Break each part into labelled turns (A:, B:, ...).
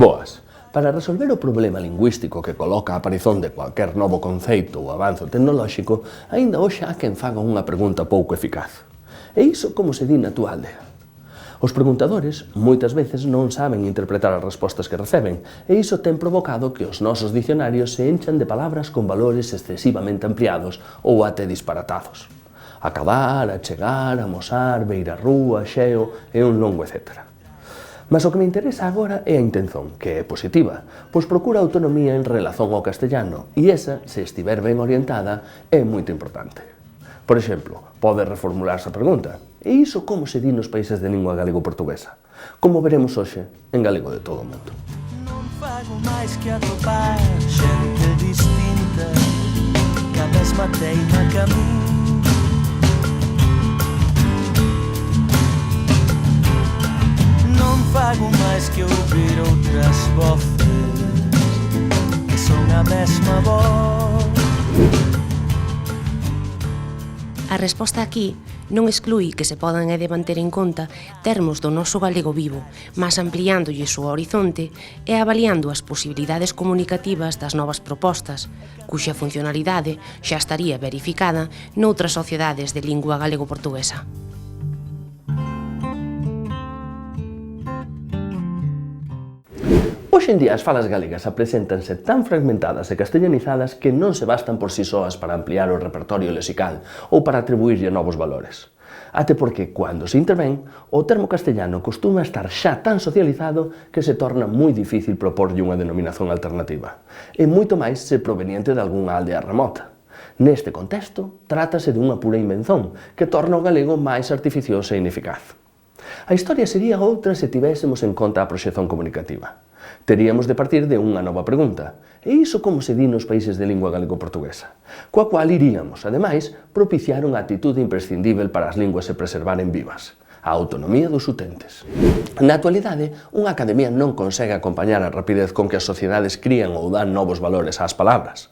A: Boas. Para resolver o problema lingüístico que coloca a aparición de cualquier novo conceito ou avanzo tecnolóxico, aínda hoxe há quen faga unha pregunta pouco eficaz. E iso como se di na túa aldea? Os preguntadores moitas veces non saben interpretar as respostas que receben, e iso ten provocado que os nosos dicionarios se enchan de palabras con valores excesivamente ampliados ou até disparatados. Acabar, achegar, amosar, beirarrúa, xeo e un longo etcétera. Mas o que me interesa agora é a intención, que é positiva, pois procura autonomía en relación ao castellano, e esa, se estiver ben orientada, é moito importante. Por exemplo, pode reformularse a pregunta: e iso como se di nos países de lingua galego-portuguesa? Como veremos hoxe en Galego de todo o mundo.
B: Non fago máis que atopar xente distinta, que a mesma teima que a min. Non fago máis que ouvir outras voces que son a mesma voz.
C: A resposta aquí non exclui que se podan e deban ter en conta termos do noso galego vivo, mas ampliándolle o horizonte e avaliando as posibilidades comunicativas das novas propostas, cuxa funcionalidade xa estaría verificada noutras sociedades de lingua galego-portuguesa.
A: Hoxe en día as falas galegas apreséntanse tan fragmentadas e castellanizadas que non se bastan por si soas para ampliar o repertorio lexical ou para atribuirlle novos valores. Até porque, cando se intervén, o termo castellano costuma estar xa tan socializado que se torna moi difícil proporlle unha denominación alternativa, e moito máis se proveniente de algunha aldea remota. Neste contexto, trátase dunha pura invención que torna o galego máis artificioso e ineficaz. A historia sería outra se tivésemos en conta a proxección comunicativa. Teríamos de partir de unha nova pregunta: e iso como se di nos países de lingua galego-portuguesa? Coa cual iríamos, ademais, propiciar unha actitude imprescindível para as linguas se preservaren vivas: a autonomía dos utentes. Na actualidade, unha academia non consegue acompañar a rapidez con que as sociedades crían ou dan novos valores ás palabras.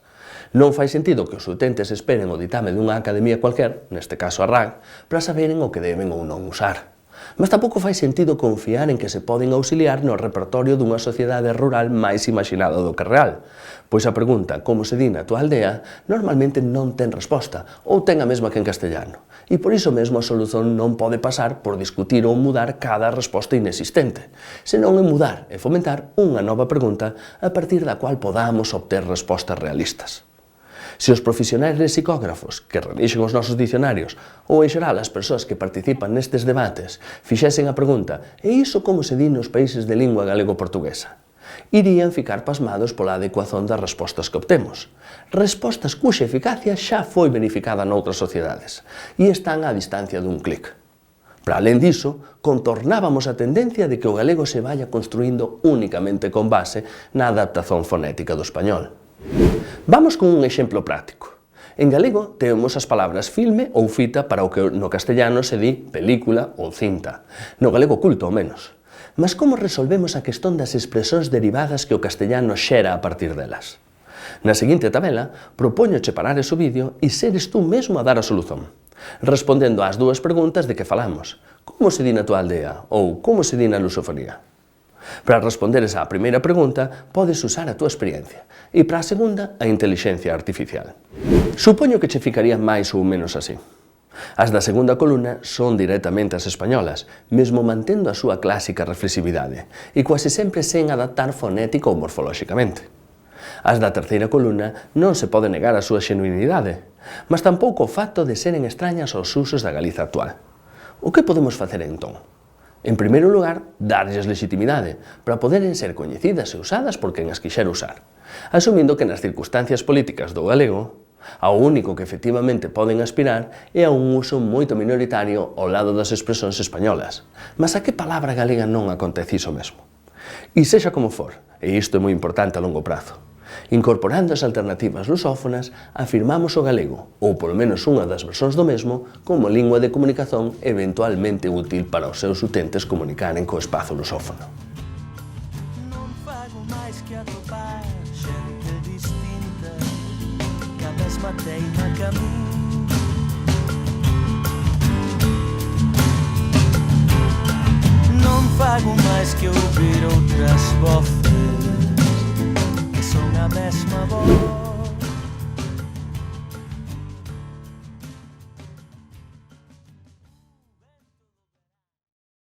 A: Non fai sentido que os utentes esperen o ditame dunha academia cualquer, neste caso a RAG, para saberen o que deben ou non usar. Mas tampouco fai sentido confiar en que se poden auxiliar no repertorio dunha sociedade rural máis imaginada do que real, pois a pregunta como se di na túa aldea normalmente non ten resposta ou ten a mesma que en castellano, e por iso mesmo a solución non pode pasar por discutir ou mudar cada resposta inexistente, senón en mudar e fomentar unha nova pregunta a partir da cual podamos obter respostas realistas. Se os profesionais lexicógrafos que redixen os nosos dicionarios ou, en xeral, as persoas que participan nestes debates fixesen a pregunta: e iso como se di nos países de lingua galego-portuguesa? Irían ficar pasmados pola adecuación das respostas que obtemos. Respostas cuxa eficacia xa foi verificada noutras sociedades e están á distancia dun clic. Para alén diso, contornábamos a tendencia de que o galego se vaya construindo únicamente con base na adaptación fonética do español. Vamos con un exemplo práctico. En galego temos as palabras filme ou fita para o que no castellano se di película ou cinta, no galego culto ao menos. Mas como resolvemos a questón das expresións derivadas que o castellano xera a partir delas? Na seguinte tabela, propóñoche parares o vídeo e seres tú mesmo a dar a solución, respondendo ás dúas preguntas de que falamos: como se di na túa aldea ou como se di na lusofonía? Para responderes á primeira pregunta, podes usar a túa experiencia, e para a segunda, a intelixencia artificial. Supoño que che ficarían máis ou menos así. As da segunda columna son directamente as españolas, mesmo mantendo a súa clásica reflexividade, e quase sempre sen adaptar fonética ou morfolóxicamente. As da terceira columna non se pode negar a súa xenuinidade, mas tampouco o facto de seren extrañas aos usos da Galiza actual. O que podemos facer entón? En primeiro lugar, darlles legitimidade, para poderen ser coñecidas e usadas por quen as quixera usar, asumindo que nas circunstancias políticas do galego, ao único que efectivamente poden aspirar é a un uso moito minoritario ao lado das expresións españolas. Mas a que palabra galega non acontece iso mesmo? E sexa como for, e isto é moi importante a longo prazo, incorporando as alternativas lusófonas, afirmamos o galego, ou polo menos unha das versións do mesmo, como lingua de comunicación eventualmente útil para os seus utentes comunicaren co espazo lusófono.
B: Non fago máis que atopar xente distinta, que a mesma teima que a min. Non fago máis que ouvir outras voces a mesma voz.